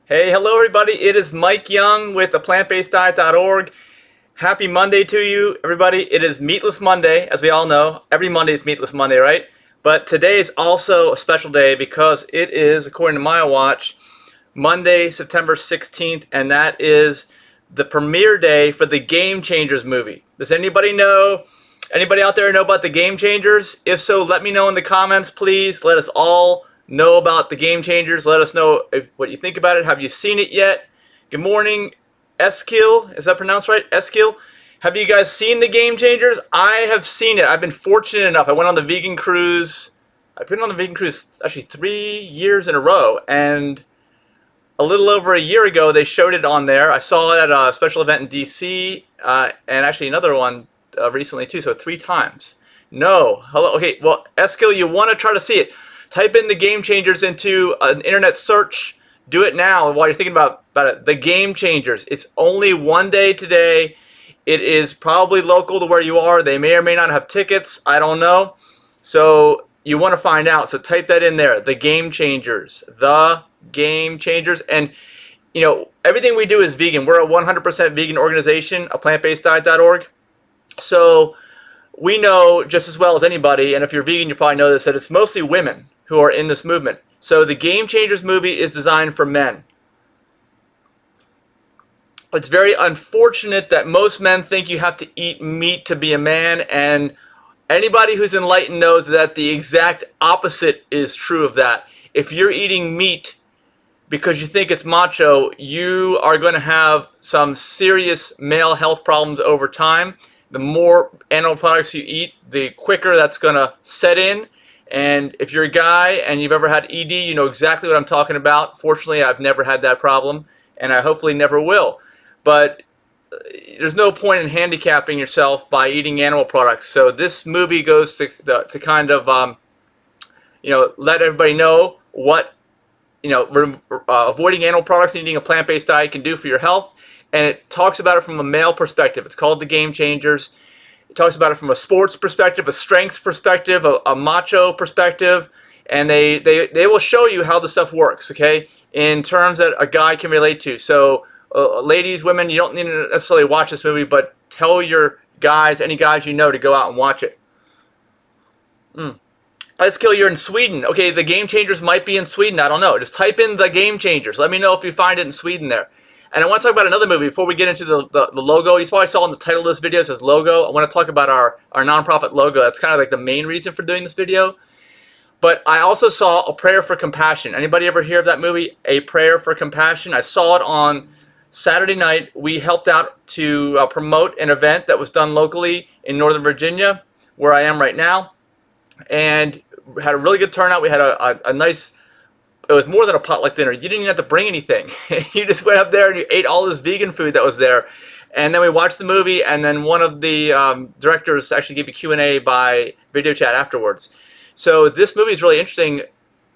Hey, hello everybody. It is Mike Young with the plantbaseddiet.org. Happy Monday to you, everybody. It is Meatless Monday, as we all know. Every Monday is Meatless Monday, right? But today is also a special day because it is, according to my watch, Monday, September 16th, and that is the premiere day for the Game Changers movie. Does anybody out there know about the Game Changers? If so, let me know in the comments, please. Let us all know about the Game Changers. Let us know what you think about it. Have you seen it yet? Good morning, Eskil. Is that pronounced right? Eskil? Have you guys seen the Game Changers? I have seen it. I've been fortunate enough. I went on the vegan cruise. I've been on the vegan cruise actually 3 years in a row, and a little over a year ago they showed it on there. I saw it at a special event in DC, and actually another one recently too, so 3 times. No. Hello. Okay, well, Eskil, you want to try to see it. Type in the Game Changers into an internet search. Do it now while you're thinking about it. The Game Changers. It's only one day today. It is probably local to where you are. They may or may not have tickets. I don't know. So you want to find out. So type that in there. The Game Changers. The Game Changers. And, you know, everything we do is vegan. We're a 100% vegan organization, a plantbaseddiet.org. So we know just as well as anybody, and if you're vegan, you probably know this, that it's mostly women who are in this movement. So the Game Changers movie is designed for men. It's very unfortunate that most men think you have to eat meat to be a man, and anybody who's enlightened knows that the exact opposite is true of that. If you're eating meat because you think it's macho, you are going to have some serious male health problems over time. The more animal products you eat, the quicker that's going to set in. And if you're a guy and you've ever had ED, you know exactly what I'm talking about. Fortunately, I've never had that problem, and I hopefully never will. But there's no point in handicapping yourself by eating animal products. So this movie goes to kind of, let everybody know what, avoiding animal products and eating a plant-based diet can do for your health. And it talks about it from a male perspective. It's called The Game Changers. It talks about it from a sports perspective, a strengths perspective, a macho perspective, and they will show you how the stuff works, okay, in terms that a guy can relate to. So ladies, women, you don't need to necessarily watch this movie, but tell your guys, any guys you know, to go out and watch it. Let's kill, you're in Sweden. Okay, The Game Changers might be in Sweden. I don't know. Just type in The Game Changers. Let me know if you find it in Sweden there. And I want to talk about another movie before we get into the logo. You probably saw in the title of this video, it says logo. I want to talk about our nonprofit logo. That's kind of like the main reason for doing this video. But I also saw A Prayer for Compassion. Anybody ever hear of that movie, A Prayer for Compassion? I saw it on Saturday night. We helped out to promote an event that was done locally in Northern Virginia, where I am right now. And had a really good turnout. We had a nice... It was more than a potluck dinner. You didn't even have to bring anything. You just went up there and you ate all this vegan food that was there. And then we watched the movie, and then one of the directors actually gave a Q&A by video chat afterwards. So this movie is really interesting,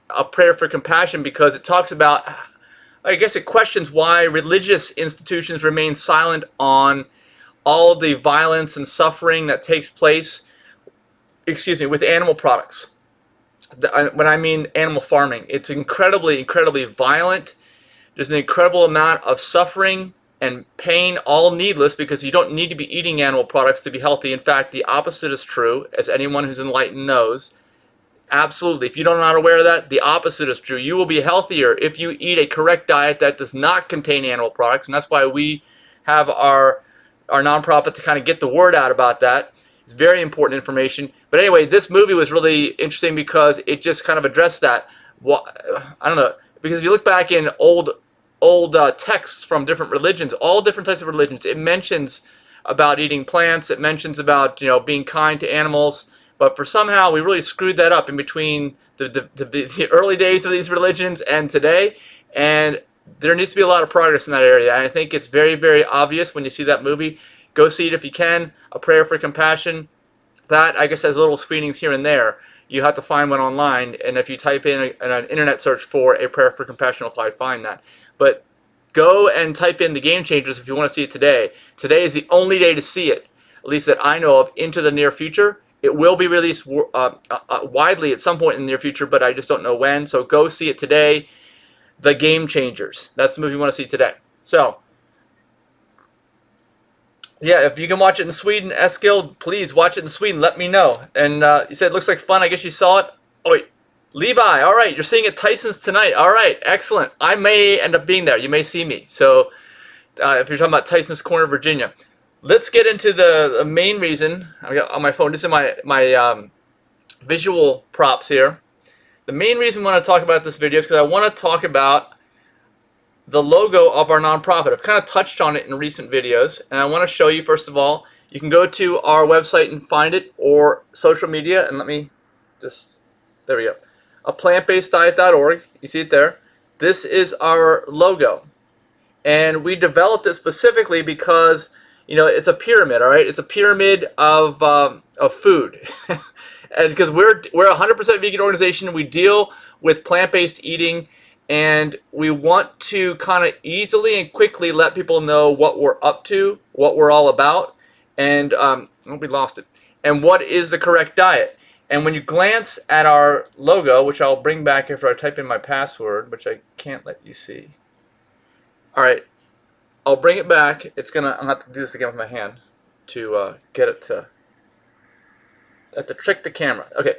A Prayer for Compassion, because it talks about, I guess it questions why religious institutions remain silent on all of the violence and suffering that takes place, with animal products. When I mean animal farming, it's incredibly, incredibly violent. There's an incredible amount of suffering and pain, all needless, because you don't need to be eating animal products to be healthy. In fact, the opposite is true, as anyone who's enlightened knows. Absolutely. If you're not aware of that, the opposite is true. You will be healthier if you eat a correct diet that does not contain animal products, and that's why we have our nonprofit to kind of get the word out about that. It's very important information. But anyway, this movie was really interesting because it just kind of addressed that. I don't know, because if you look back in old texts from different religions, all different types of religions, it mentions about eating plants. It mentions about being kind to animals. But for somehow we really screwed that up in between the early days of these religions and today. And there needs to be a lot of progress in that area. And I think it's very, very obvious when you see that movie. Go see it if you can. A Prayer for Compassion. That, I guess, has little screenings here and there. You have to find one online, and if you type in an internet search for A Prayer for Compassion, you'll probably find that. But go and type in The Game Changers if you want to see it today. Today is the only day to see it, at least that I know of, into the near future. It will be released widely at some point in the near future, but I just don't know when. So go see it today. The Game Changers. That's the movie you want to see today. So, yeah, if you can watch it in Sweden, Eskil, please watch it in Sweden. Let me know. And you said it looks like fun. I guess you saw it. Oh, wait. Levi, all right. You're seeing it Tyson's tonight. All right. Excellent. I may end up being there. You may see me. So if you're talking about Tyson's Corner, Virginia. Let's get into the main reason. I got on my phone. This is my visual props here. The main reason I want to talk about this video is because I want to talk about the logo of our nonprofit. I've kind of touched on it in recent videos, and I want to show you, first of all, you can go to our website and find it, or social media, and let me just, there we go, aplantbaseddiet.org. You see it there. This is our logo, and we developed it specifically because, you know, it's a pyramid, all right? It's a pyramid of food. And because we're a 100% vegan organization, we deal with plant-based eating, and we want to kind of easily and quickly let people know what we're up to, what we're all about, and we lost it, and what is the correct diet. And when you glance at our logo, which I'll bring back after I type in my password, which I can't let you see. All right, I'll bring it back. I'm gonna have to do this again with my hand to get it to. I have to trick the camera. Okay.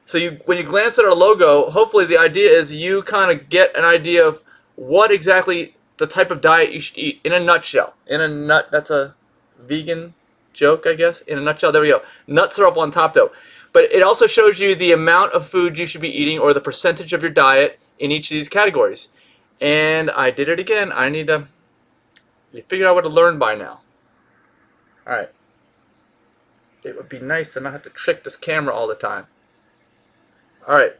So when you glance at our logo, hopefully the idea is you kind of get an idea of what exactly the type of diet you should eat in a nutshell. That's a vegan joke, I guess. In a nutshell, there we go. Nuts are up on top though. But it also shows you the amount of food you should be eating, or the percentage of your diet in each of these categories. And I did it again. I need to, you figured out what to learn by now. All right. It would be nice to not have to trick this camera all the time. All right,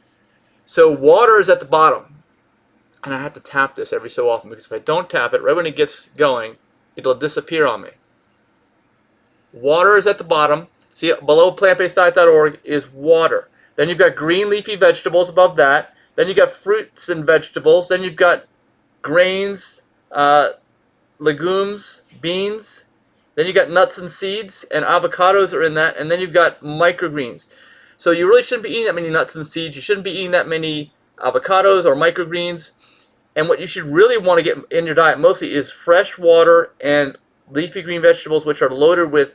so water is at the bottom, and I have to tap this every so often, because if I don't tap it, right when it gets going, it'll disappear on me. Water is at the bottom. See, below plantbaseddiet.org is water. Then you've got green leafy vegetables above that. Then you've got fruits and vegetables. Then you've got grains, legumes, beans. Then you've got nuts and seeds, and avocados are in that. And then you've got microgreens. So you really shouldn't be eating that many nuts and seeds. You shouldn't be eating that many avocados or microgreens. And what you should really want to get in your diet mostly is fresh water and leafy green vegetables, which are loaded with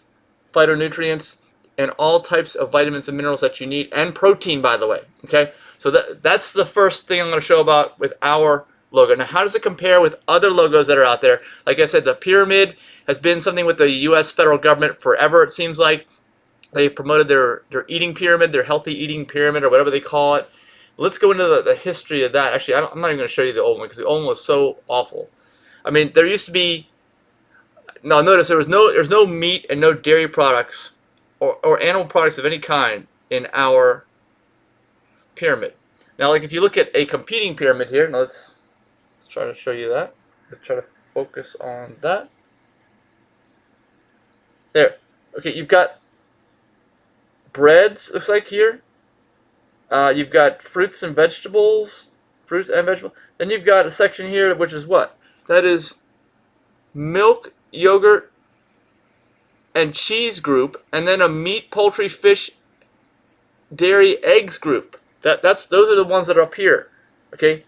phytonutrients and all types of vitamins and minerals that you need, and protein, by the way. Okay, so that's the first thing I'm going to show about with our logo. Now, how does it compare with other logos that are out there? Like I said, the pyramid has been something with the U.S. federal government forever, it seems like. They've promoted their eating pyramid, their healthy eating pyramid, or whatever they call it. Let's go into the history of that. Actually, I'm not even going to show you the old one, because the old one was so awful. I mean, there used to be, now notice there's no meat and no dairy products or animal products of any kind in our pyramid. Now, like if you look at a competing pyramid here, now let's try to show you that. Let's try to focus on that. There. Okay, you've got breads, looks like here. You've got fruits and vegetables. Then you've got a section here, which is what? That is milk, yogurt, and cheese group, and then a meat, poultry, fish, dairy, eggs group. Those are the ones that are up here. Okay,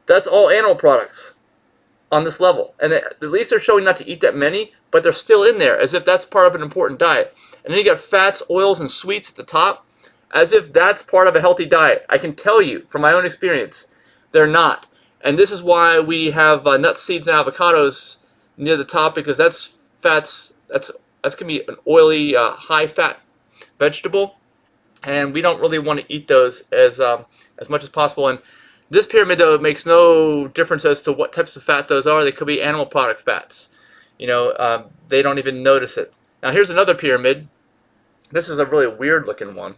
that's all animal products on this level, and at least they're showing not to eat that many, but they're still in there as if that's part of an important diet. And then you got fats, oils, and sweets at the top, as if that's part of a healthy diet. I can tell you from my own experience, they're not. And this is why we have nuts, seeds, and avocados near the top, because that's fats. That's gonna be an oily, high-fat vegetable, and we don't really want to eat those as much as possible. And this pyramid, though, makes no difference as to what types of fat those are. They could be animal product fats. You know, they don't even notice it. Now, here's another pyramid. This is a really weird-looking one.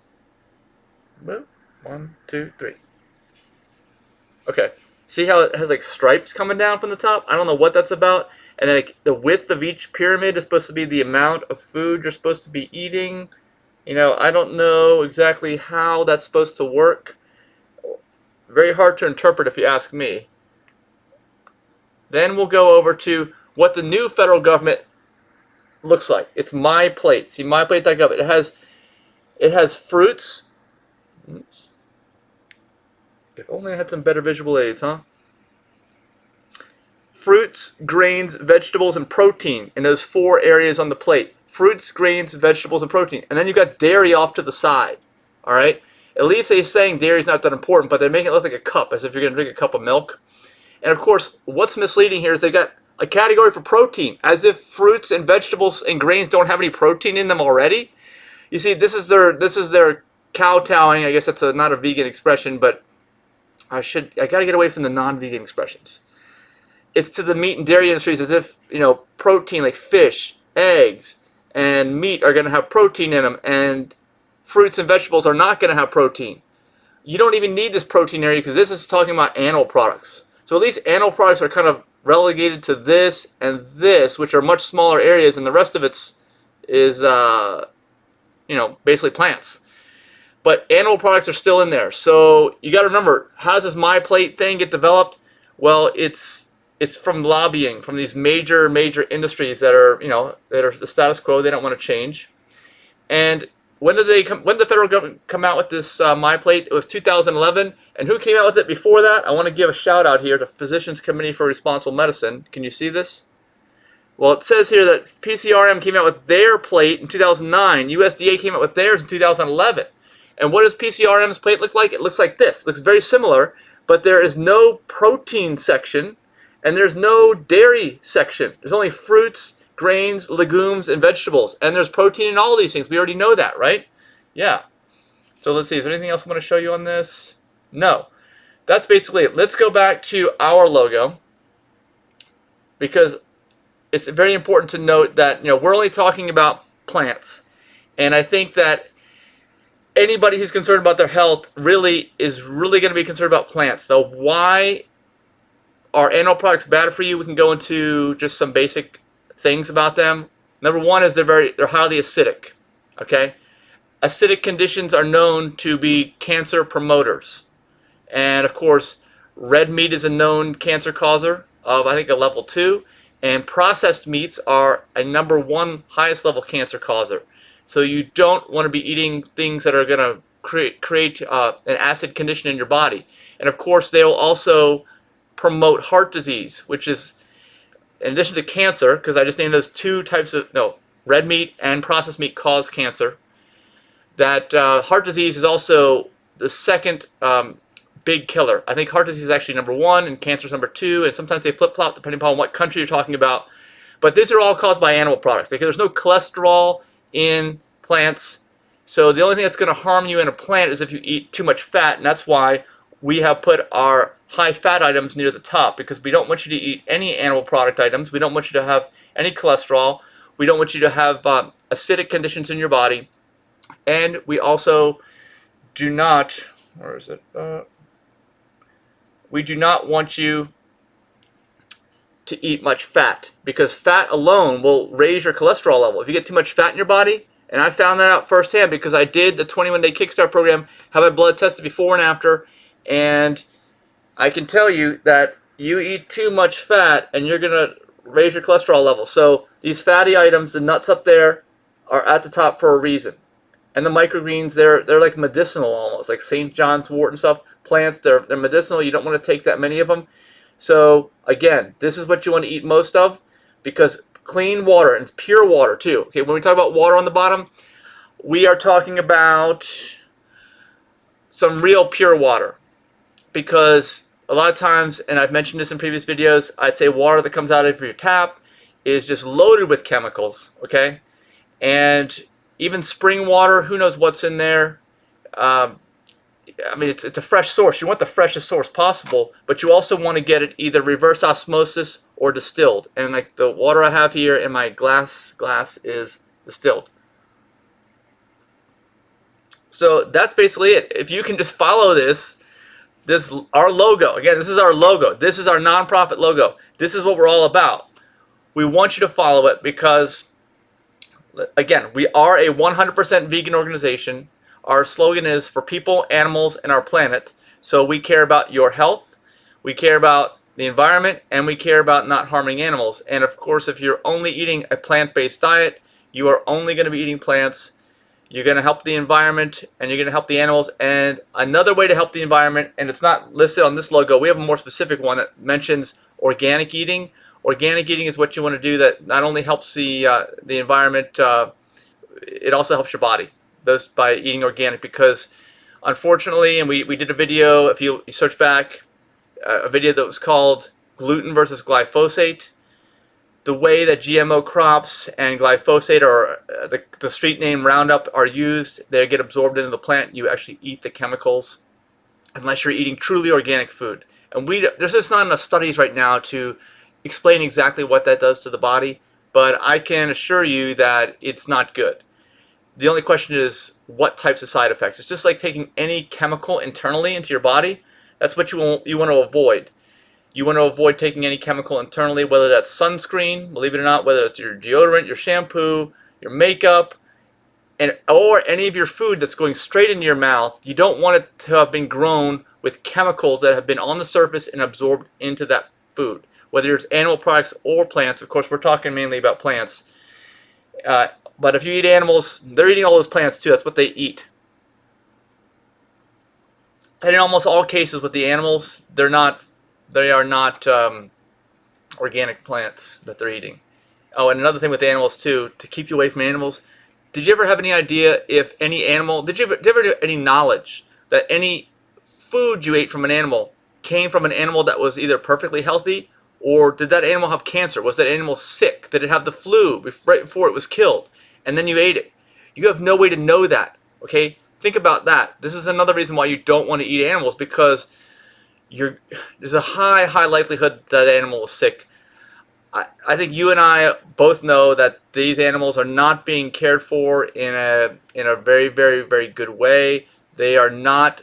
1, 2, 3. Okay. See how it has like stripes coming down from the top? I don't know what that's about. And then the width of each pyramid is supposed to be the amount of food you're supposed to be eating. You know, I don't know exactly how that's supposed to work. Very hard to interpret if you ask me. Then we'll go over to what the new federal government looks like. It's My Plate. See, MyPlate.gov. It has fruits. Oops. If only I had some better visual aids, huh? fruits, grains, vegetables, and protein in those 4 areas on the plate. Fruits, grains, vegetables, and protein. And then you've got dairy off to the side. All right? At least they're saying dairy is not that important, but they're making it look like a cup, as if you're going to drink a cup of milk. And of course, what's misleading here is they've got a category for protein, as if fruits and vegetables and grains don't have any protein in them already. You see, this is their kowtowing. I guess that's not a vegan expression, but I got to get away from the non-vegan expressions. It's to the meat and dairy industries as if, protein like fish, eggs, and meat are going to have protein in them, and fruits and vegetables are not going to have protein. You don't even need this protein area because this is talking about animal products. So at least animal products are kind of relegated to this and this, which are much smaller areas, and the rest of it's is basically plants. But animal products are still in there. So you got to remember, how does this My Plate thing get developed? Well, it's from lobbying from these major industries that are that are the status quo. They don't want to change. And when did the federal government come out with this My Plate? It was 2011. And who came out with it before that? I want to give a shout out here to Physicians Committee for Responsible Medicine. Can you see this? Well, it says here that PCRM came out with their plate in 2009. USDA came out with theirs in 2011. And what does PCRM's plate look like? It looks like this. It looks very similar, but there is no protein section and there's no dairy section. There's only fruits, grains, legumes, and vegetables. And there's protein in all of these things. We already know that, right? Yeah. So let's see. Is there anything else I want to show you on this? No. That's basically it. Let's go back to our logo, because it's very important to note that we're only talking about plants. And I think that anybody who's concerned about their health is really going to be concerned about plants. So why are animal products bad for you? We can go into just some basic things about them. Number one is they're highly acidic. Okay, acidic conditions are known to be cancer promoters, and of course, red meat is a known cancer causer of I think a level 2, and processed meats are a number 1 highest level cancer causer. So you don't want to be eating things that are going to create an acid condition in your body, and of course, they will also promote heart disease, which is, in addition to cancer, because I just named those 2 types of, red meat and processed meat cause cancer, that heart disease is also the second big killer. I think heart disease is actually number 1 and cancer is number 2, and sometimes they flip-flop depending upon what country you're talking about. But these are all caused by animal products. There's no cholesterol in plants, so the only thing that's going to harm you in a plant is if you eat too much fat, and that's why we have put our high fat items near the top, because we don't want you to eat any animal product items. We don't want you to have any cholesterol. We don't want you to have acidic conditions in your body. And we also do not, where is it? We do not want you to eat much fat, because fat alone will raise your cholesterol level. If you get too much fat in your body, and I found that out firsthand because I did the 21-day Kickstart program, have my blood tested before and after, and I can tell you that you eat too much fat and you're going to raise your cholesterol level. So these fatty items, the nuts up there, are at the top for a reason. And the microgreens, they're like medicinal almost, like St. John's wort and stuff. Plants, they're medicinal. You don't want to take that many of them. So again, this is what you want to eat most of, because clean water, and it's pure water too. Okay, when we talk about water on the bottom, we are talking about some real pure water, because a lot of times, and I've mentioned this in previous videos, I'd say water that comes out of your tap is just loaded with chemicals, okay? And even spring water, who knows what's in there. I mean, it's a fresh source. You want the freshest source possible, but you also want to get it either reverse osmosis or distilled. And like the water I have here in my glass is distilled. So that's basically it. If you can just follow this our logo. Again, this is our logo. This is our nonprofit logo. This is what we're all about. We want you to follow it because, again, we are a 100% vegan organization. Our slogan is for people, animals, and our planet. So we care about your health, we care about the environment, and we care about not harming animals. And of course, if you're only eating a plant-based diet, you are only going to be eating plants. You're going to help the environment, and you're going to help the animals. And another way to help the environment, and it's not listed on this logo, we have a more specific one that mentions organic eating. Organic eating is what you want to do that not only helps the environment, it also helps your body. Those by eating organic, because unfortunately, and we did a video, if you search back, a video that was called gluten versus glyphosate. The way that GMO crops and glyphosate, or the street name Roundup, are used, they get absorbed into the plant. You actually eat the chemicals unless you're eating truly organic food. And there's just not enough studies right now to explain exactly what that does to the body, but I can assure you that it's not good. The only question is what types of side effects. It's just like taking any chemical internally into your body. That's what you want to avoid. You want to avoid taking any chemical internally, whether that's sunscreen, believe it or not, whether it's your deodorant, your shampoo, your makeup, or any of your food that's going straight into your mouth. You don't want it to have been grown with chemicals that have been on the surface and absorbed into that food, whether it's animal products or plants. Of course, we're talking mainly about plants. But if you eat animals, they're eating all those plants too. That's what they eat. And in almost all cases with the animals, they are not organic plants that they're eating. Oh, and another thing with animals too, to keep you away from animals, did you ever have any idea if any animal, did you ever have any knowledge that any food you ate from an animal came from an animal that was either perfectly healthy, or did that animal have cancer? Was that animal sick? Did it have the flu right before it was killed? And then you ate it. You have no way to know that, okay? Think about that. This is another reason why you don't want to eat animals, because there's a high likelihood that animal was sick. I think you and I both know that these animals are not being cared for in a very good way. They are not.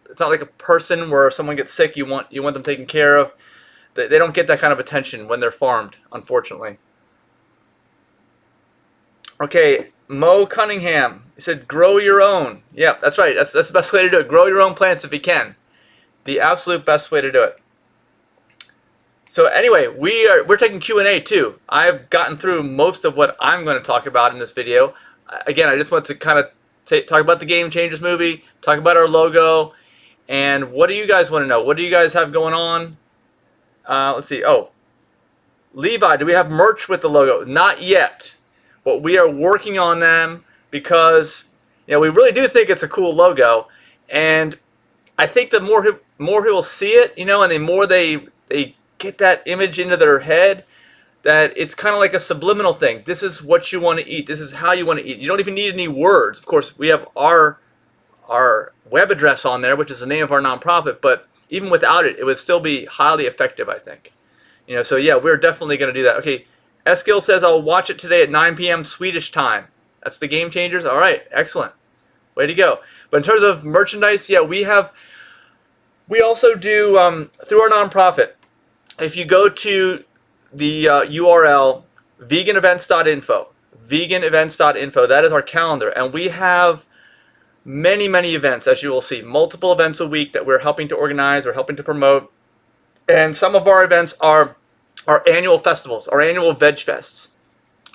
It's not like a person where if someone gets sick, you want them taken care of. They don't get that kind of attention when they're farmed, unfortunately. Okay, Mo Cunningham, he said, grow your own. Yeah, that's right. That's the best way to do it. Grow your own plants if you can. The absolute best way to do it. So anyway, we're taking Q&A too. I've gotten through most of what I'm going to talk about in this video. Again, I just want to kind of talk about the Game Changers movie, talk about our logo, and what do you guys want to know? What do you guys have going on? Let's see. Oh, Levi, do we have merch with the logo? Not yet, but we are working on them because we really do think it's a cool logo, and I think the more people see it, and the more they get that image into their head, that it's kind of like a subliminal thing. This is what you want to eat. This is how you want to eat. You don't even need any words. Of course, we have our web address on there, which is the name of our nonprofit, but even without it, it would still be highly effective, I think. So yeah, we're definitely going to do that. Okay, Eskil says, I'll watch it today at 9 p.m. Swedish time. That's the Game Changers. All right, excellent. Way to go. But in terms of merchandise, yeah, we also do, through our nonprofit, if you go to the URL, VeganVideos.info, VeganVideos.info, that is our calendar, and we have many events, as you will see, multiple events a week that we're helping to organize or helping to promote. And some of our events are our annual festivals, our annual Veg Fests.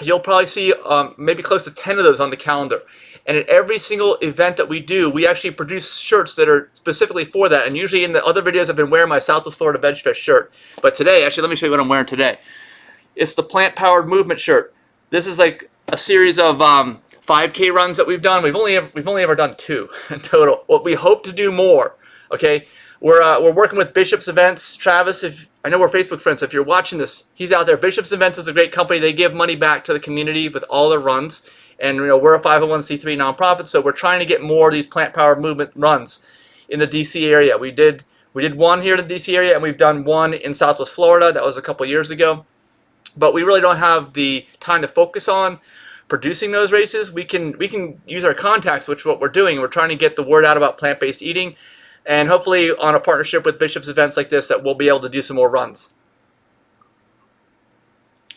You'll probably see maybe close to 10 of those on the calendar. And at every single event that we do, we actually produce shirts that are specifically for that. And usually in the other videos, I've been wearing my Southwest Florida Veg Fest shirt. But today, actually, let me show you what I'm wearing today. It's the Plant Powered Movement shirt. This is like a series of 5K runs that we've done. We've only ever done 2 in total. Well, we hope to do more. Okay, we're working with Bishop's Events. Travis, I know we're Facebook friends, so if you're watching this, he's out there. Bishop's Events is a great company. They give money back to the community with all their runs. And we're a 501c3 nonprofit, so we're trying to get more of these plant-powered movement runs in the DC area. We did one here in the DC area, and we've done one in Southwest Florida. That was a couple years ago. But we really don't have the time to focus on producing those races. We can use our contacts, which is what we're doing. We're trying to get the word out about plant-based eating, and hopefully on a partnership with Bishop's Events like this, that we'll be able to do some more runs.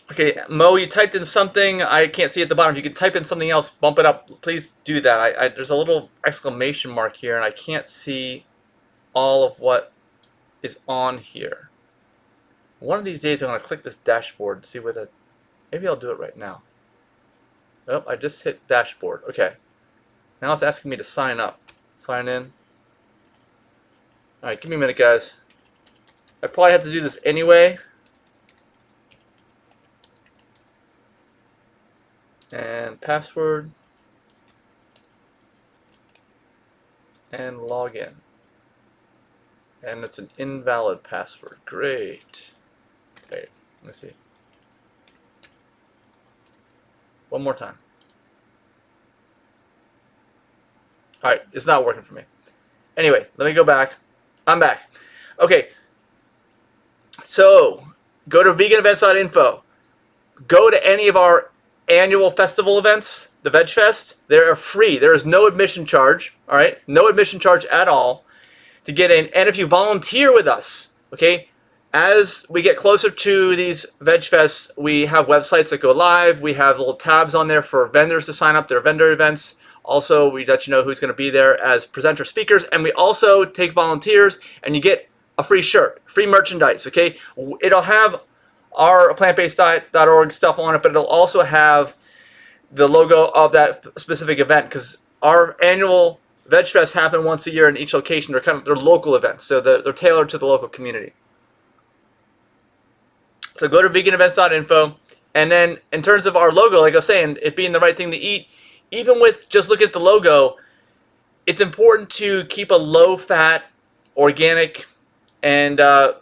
Okay, Mo, you typed in something. I can't see at the bottom. If you can type in something else, bump it up. Please do that. There's a little exclamation mark here, and I can't see all of what is on here. One of these days, I'm going to click this dashboard and see whether... Maybe I'll do it right now. Oh, I just hit dashboard. Okay. Now it's asking me to sign up. Sign in. All right, give me a minute, guys. I probably have to do this anyway. And password. And login. And it's an invalid password. Great. Wait, let me see. One more time. Alright, it's not working for me. Anyway, let me go back. I'm back. Okay. So, go to VeganVideos.info. Go to any of our annual festival events, the Veg Fest. They are free. There is no admission charge. Alright? No admission charge at all to get in. And if you volunteer with us, okay, as we get closer to these Veg Fests, we have websites that go live. We have little tabs on there for vendors to sign up their vendor events. Also, we let you know who's going to be there as presenter speakers. And we also take volunteers, and you get a free shirt, free merchandise, okay? It'll have our plantbaseddiet.org stuff on it, but it'll also have the logo of that specific event, because our annual Veg Fest happen once a year in each location. They're local events, so they're tailored to the local community. So go to VeganEvents.info, and then in terms of our logo, like I was saying, it being the right thing to eat, even with just looking at the logo, it's important to keep a low-fat, organic, and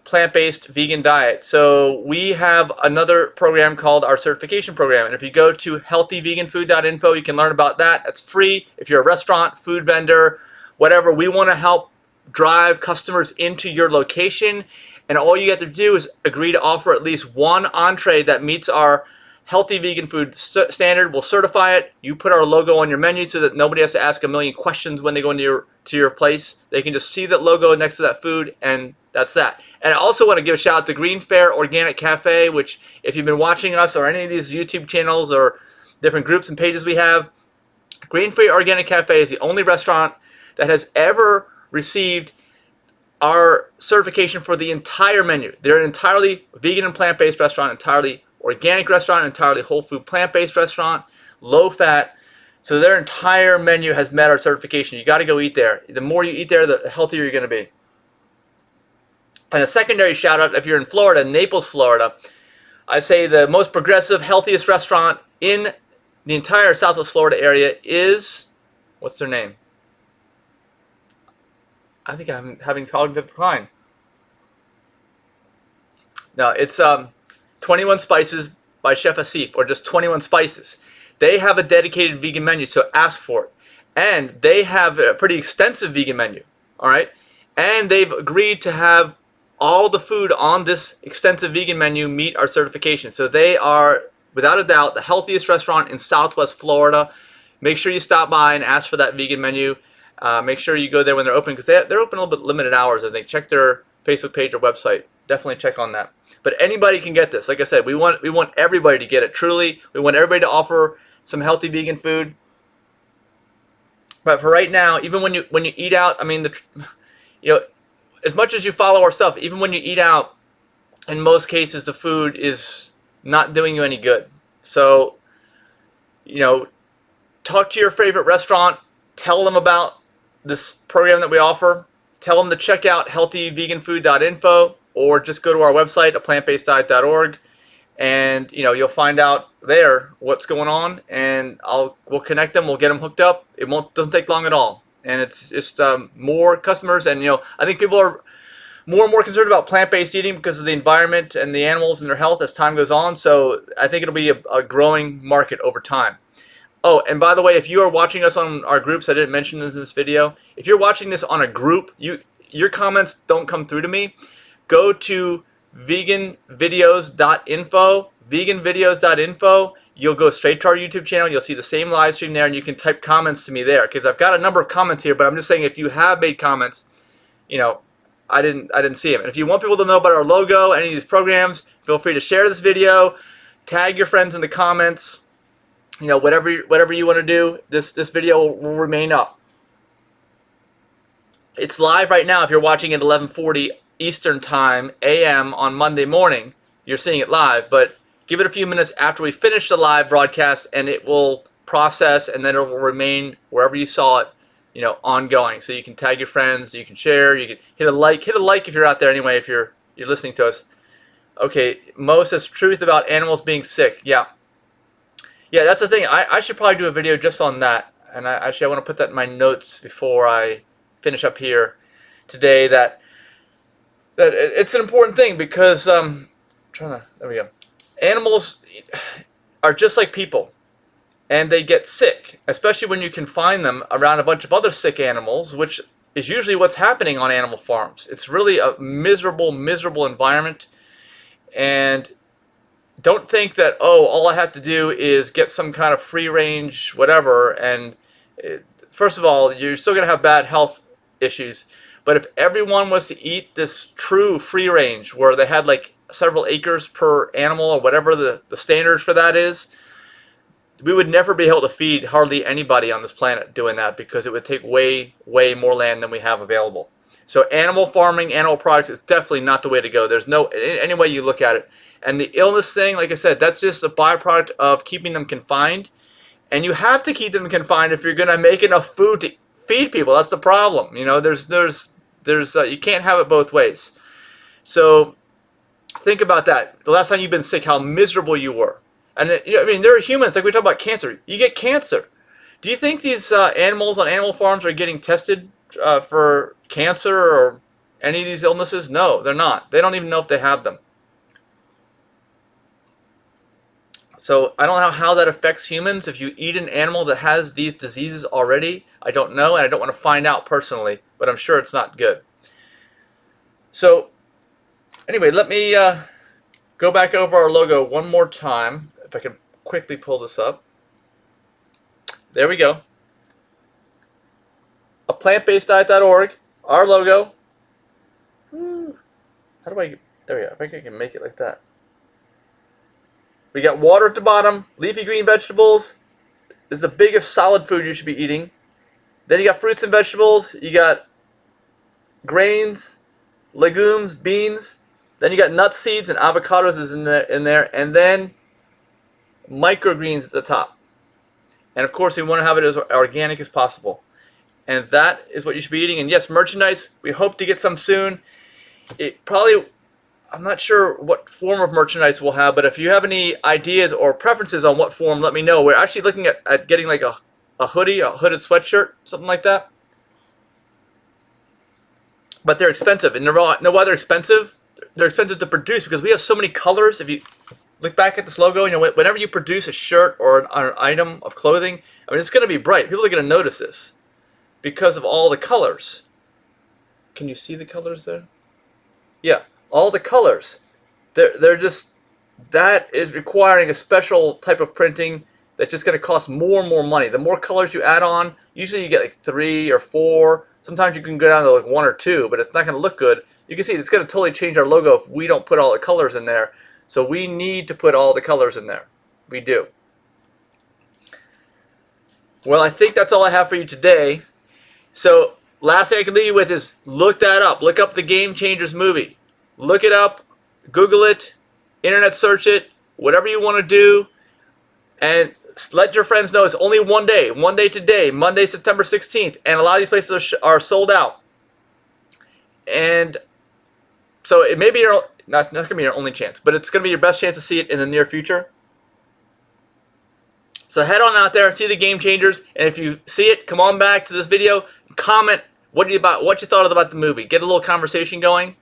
plant-based vegan diet. So we have another program called our certification program, and if you go to healthyveganfood.info, you can learn about that. That's free. If you're a restaurant, food vendor, whatever, we want to help drive customers into your location, and all you have to do is agree to offer at least one entree that meets our healthy vegan food standard. We'll certify it. You put our logo on your menu so that nobody has to ask a million questions when they go into your place. They can just see that logo next to that food, and that's that. And I also want to give a shout out to Green Fair Organic Cafe, which if you've been watching us or any of these YouTube channels or different groups and pages we have, Green Fair Organic Cafe is the only restaurant that has ever received our certification for the entire menu. They're an entirely vegan and plant-based restaurant, entirely organic restaurant, entirely whole food plant-based restaurant, low fat. So their entire menu has met our certification. You got to go eat there. The more you eat there, the healthier you're going to be. And a secondary shout out, if you're in Florida, Naples, Florida, I say the most progressive, healthiest restaurant in the entire Southwest Florida area is, what's their name? I think I'm having cognitive decline. No, it's 21 Spices by Chef Asif, or just 21 Spices. They have a dedicated vegan menu, so ask for it. And they have a pretty extensive vegan menu, all right? And they've agreed to have all the food on this extensive vegan menu meet our certification. So they are, without a doubt, the healthiest restaurant in Southwest Florida. Make sure you stop by and ask for that vegan menu. Make sure you go there when they're open, because they're open a little bit limited hours, I think. Check their Facebook page or website. Definitely check on that. But anybody can get this. Like I said, we want everybody to get it. Truly, we want everybody to offer some healthy vegan food. But for right now, even when you eat out, I mean, as much as you follow our stuff, even when you eat out, in most cases the food is not doing you any good. So, talk to your favorite restaurant, tell them about this program that we offer, tell them to check out healthyveganfood.info, or just go to our website, plantbaseddiet.org, and you'll find out there what's going on, and we'll connect them, we'll get them hooked up. It doesn't take long at all, and it's just more customers, and I think people are more and more concerned about plant-based eating because of the environment and the animals and their health as time goes on. So I think it'll be a growing market over time. Oh, and by the way, if you are watching us on our groups, I didn't mention this in this video. If you're watching this on a group, your comments don't come through to me. Go to VeganVideos.info, VeganVideos.info. You'll go straight to our YouTube channel. You'll see the same live stream there, and you can type comments to me there, because I've got a number of comments here, but I'm just saying if you have made comments, I didn't see them. And if you want people to know about our logo, any of these programs, feel free to share this video, tag your friends in the comments. Whatever you want to do, this video will remain up. It's live right now. If you're watching at 11:40 Eastern Time AM on Monday morning, you're seeing it live. But give it a few minutes after we finish the live broadcast, and it will process, and then it will remain wherever you saw it, ongoing. So you can tag your friends, you can share, you can hit a like if you're out there anyway, if you're listening to us. Okay, Mo says truth about animals being sick. Yeah, Yeah, that's the thing. I should probably do a video just on that. And I want to put that in my notes before I finish up here today. That it's an important thing because there we go. Animals are just like people, and they get sick, especially when you confine them around a bunch of other sick animals, which is usually what's happening on animal farms. It's really a miserable, miserable environment. And don't think that, oh, all I have to do is get some kind of free range whatever, and first of all, you're still going to have bad health issues. But if everyone was to eat this true free range where they had like several acres per animal or whatever the standards for that is, we would never be able to feed hardly anybody on this planet doing that, because it would take way, way more land than we have available. So animal farming, animal products is definitely not the way to go. There's no, any way you look at it. And the illness thing, like I said, that's just a byproduct of keeping them confined. And you have to keep them confined if you're going to make enough food to feed people. That's the problem. You know, you can't have it both ways. So think about that. The last time you've been sick, how miserable you were. And I mean, there are humans, like we talk about cancer. You get cancer. Do you think these animals on animal farms are getting tested for cancer or any of these illnesses? No, they're not. They don't even know if they have them. So I don't know how that affects humans. If you eat an animal that has these diseases already, I don't know, and I don't want to find out personally, but I'm sure it's not good. So anyway, let me go back over our logo one more time, if I can quickly pull this up. There we go. A plantbaseddiet.org, our logo. How do I, there we go, I think I can make it like that. We got water at the bottom, leafy green vegetables. This is the biggest solid food you should be eating. Then you got fruits and vegetables. You got grains, legumes, beans. Then you got nuts, seeds, and avocados is in there. And then microgreens at the top. And of course, we want to have it as organic as possible. And that is what you should be eating. And yes, merchandise, we hope to get some soon. It probably, I'm not sure what form of merchandise we'll have, but if you have any ideas or preferences on what form, let me know. We're actually looking at getting like a hoodie, a hooded sweatshirt, something like that. But they're expensive. And know why they're expensive? They're expensive to produce because we have so many colors. If you look back at this logo, you know, whenever you produce a shirt or an item of clothing, I mean, it's going to be bright. People are going to notice this because of all the colors. Can you see the colors there? Yeah. All the colors, they're just, that is requiring a special type of printing that's just going to cost more and more money. The more colors you add on, usually you get like 3 or 4. Sometimes you can go down to like 1 or 2, but it's not going to look good. You can see it's going to totally change our logo if we don't put all the colors in there. So we need to put all the colors in there. We do. Well, I think that's all I have for you today. So last thing I can leave you with is look that up. Look up the Game Changers movie. Look it up, Google it, internet search it, whatever you want to do, and let your friends know it's only one day today, Monday, September 16th, and a lot of these places are sold out. And so it may be not going to be your only chance, but it's going to be your best chance to see it in the near future. So head on out there, see the Game Changers, and if you see it, come on back to this video, comment what you thought about the movie. Get a little conversation going.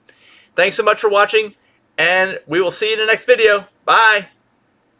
Thanks so much for watching, and we will see you in the next video. Bye.